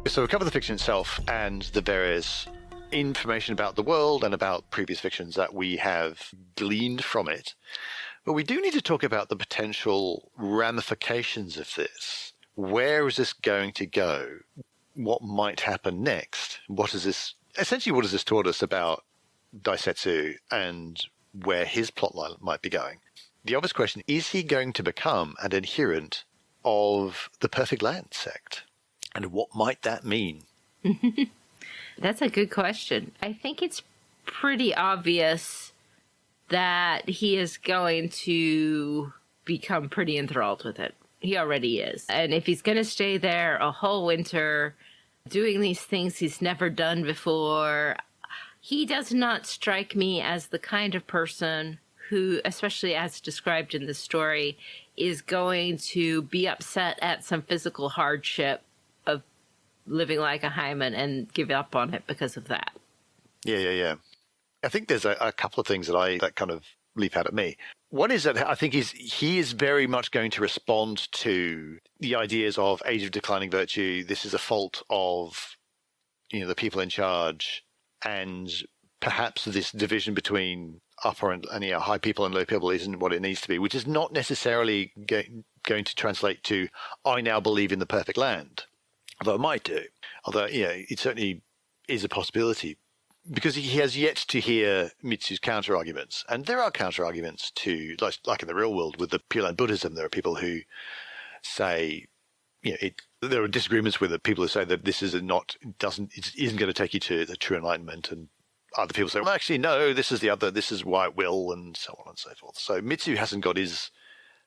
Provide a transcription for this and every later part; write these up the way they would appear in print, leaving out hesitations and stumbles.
So we cover the fiction itself and the various information about the world and about previous fictions that we have gleaned from it. But we do need to talk about the potential ramifications of this. Where is this going to go? What might happen next? What has this taught us about Daisetsu and where his plotline might be going? The obvious question, is he going to become an adherent of the Perfect Land sect? And what might that mean? That's a good question. I think it's pretty obvious that he is going to become pretty enthralled with it. He already is. And if he's going to stay there a whole winter doing these things he's never done before, he does not strike me as the kind of person who, especially as described in the story, is going to be upset at some physical hardship of living like a hymen and give up on it because of that. Yeah. I think there's a couple of things that kind of leap out at me. One is that I think he is very much going to respond to the ideas of age of declining virtue. This is a fault of, the people in charge, and perhaps this division between upper and high people and low people isn't what it needs to be, which is not necessarily going to translate to I now believe in the perfect land. Although it might do. Although, it certainly is a possibility. Because he has yet to hear Mitsu's counter-arguments. And there are counter-arguments to, like in the real world with the Pure Land Buddhism, there are people who say, there are disagreements with the people who say that this isn't going to take you to the true enlightenment. And other people say, well, actually, no, this is why it will, and so on and so forth. So Mitsu hasn't got his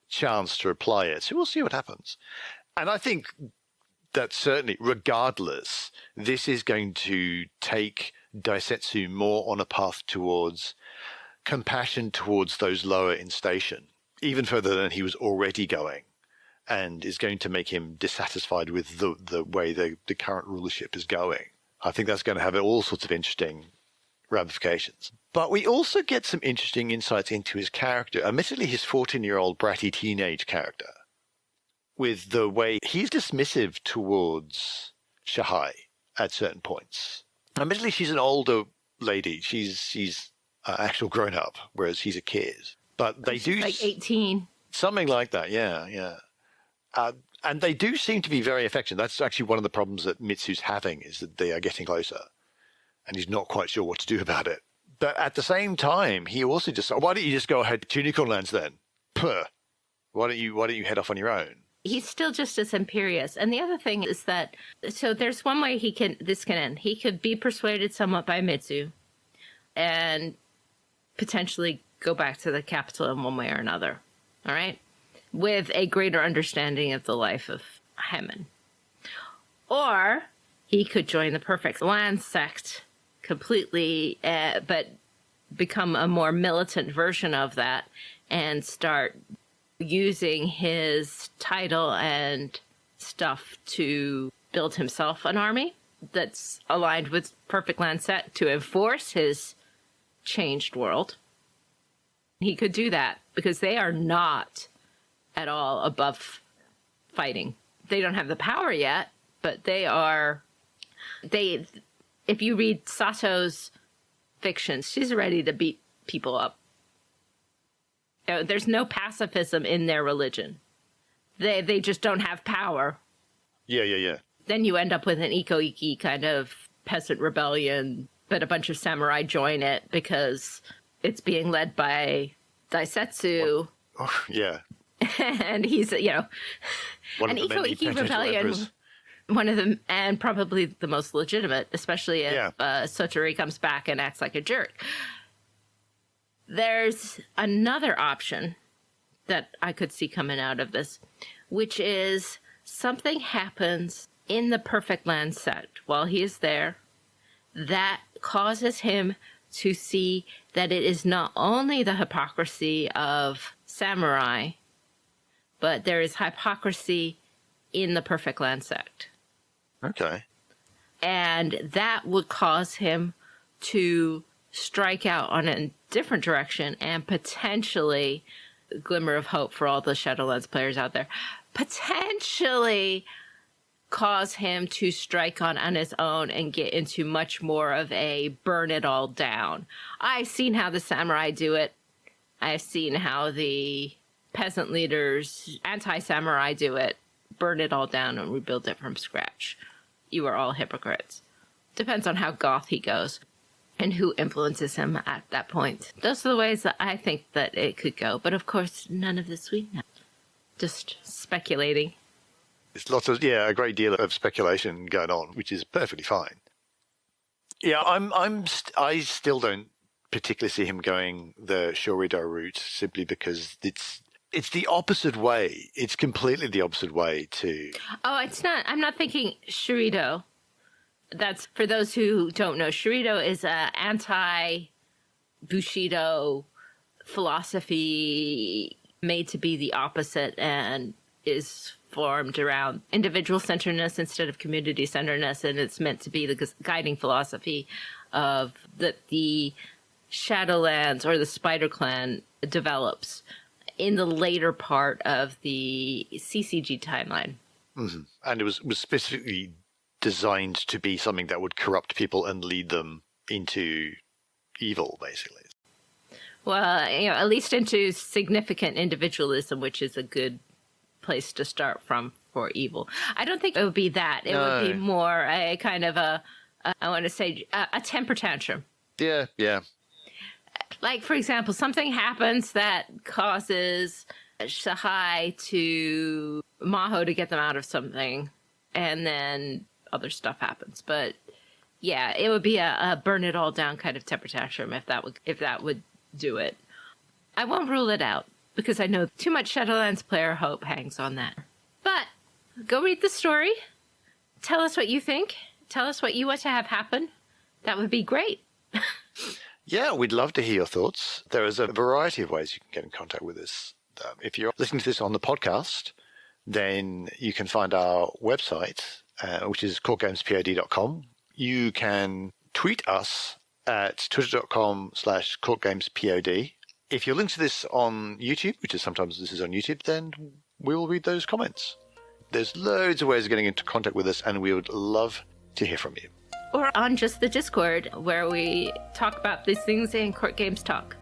chance to reply yet. So we'll see what happens. And I think that certainly, regardless, this is going to take Daisetsu more on a path towards compassion towards those lower in station, even further than he was already going, and is going to make him dissatisfied with the way the current rulership is going. I think that's going to have all sorts of interesting ramifications. But we also get some interesting insights into his character, admittedly his 14-year-old bratty teenage character, with the way he's dismissive towards Shahai at certain points. Admittedly, she's an older lady. She's actual grown-up, whereas he's a kid. But they do... like 18. Something like that, yeah. And they do seem to be very affectionate. That's actually one of the problems that Mitsu's having, is that they are getting closer. And he's not quite sure what to do about it. But at the same time, he also just... Why don't you just go ahead to Unicorn Lands then? Puh. Why don't you head off on your own? He's still just as imperious. And the other thing is that, so there's one way this can end. He could be persuaded somewhat by Mitsu and potentially go back to the capital in one way or another. All right? With a greater understanding of the life of Hymen. Or he could join the Perfect Land sect completely, but become a more militant version of that and start using his title and stuff to build himself an army that's aligned with Perfect Land Set to enforce his changed world. He could do that because they are not at all above fighting. They don't have the power yet, but if you read Sato's fiction, she's ready to beat people up. There's no pacifism in their religion. They just don't have power. Yeah. Then you end up with an iko-iki kind of peasant rebellion, but a bunch of samurai join it because it's being led by Daisetsu. Oh, yeah. And he's, an iko-iki rebellion, one of them, and probably the most legitimate, especially if Sotori comes back and acts like a jerk. There's another option that I could see coming out of this, which is something happens in the Perfect Land sect while he is there that causes him to see that it is not only the hypocrisy of samurai, but there is hypocrisy in the Perfect Land sect. Okay. And that would cause him to strike out on a different direction and potentially, glimmer of hope for all the Shadowlands players out there, potentially cause him to strike on his own and get into much more of a burn it all down. I've seen how the samurai do it. I've seen how the peasant leaders, anti-samurai, do it. Burn it all down and rebuild it from scratch. You are all hypocrites. Depends on how goth he goes and who influences him at that point. Those are the ways that I think that it could go. But of course, none of this we know. Just speculating. There's lots of, a great deal of speculation going on, which is perfectly fine. Yeah, I still don't particularly see him going the Shurido route, simply because it's the opposite way. It's completely the opposite way to... Oh, it's not. I'm not thinking Shurido. That's, for those who don't know, Shurido is a anti-Bushido philosophy made to be the opposite and is formed around individual centeredness instead of community centeredness, and it's meant to be the guiding philosophy of that the Shadowlands or the Spider Clan develops in the later part of the CCG timeline. Mm-hmm. And it was specifically designed to be something that would corrupt people and lead them into evil, basically. Well, at least into significant individualism, which is a good place to start from for evil. I don't think it would be that. It would be more a kind of I want to say, a temper tantrum. Yeah. Like, for example, something happens that causes Shahai to Maho to get them out of something, and then other stuff happens. But yeah, it would be a burn it all down kind of temper tantrum if that would do it. I won't rule it out because I know too much Shadowlands player hope hangs on that. But go read the story. Tell us what you think. Tell us what you want to have happen. That would be great. Yeah, we'd love to hear your thoughts. There is a variety of ways you can get in contact with us. If you're listening to this on the podcast, then you can find our website, which is courtgamespod.com. You can tweet us at twitter.com/courtgamespod. If you're listening to this on YouTube, which is sometimes this is on YouTube, then we will read those comments. There's loads of ways of getting into contact with us, and we would love to hear from you. Or on just the Discord, where we talk about these things in Court Games Talk.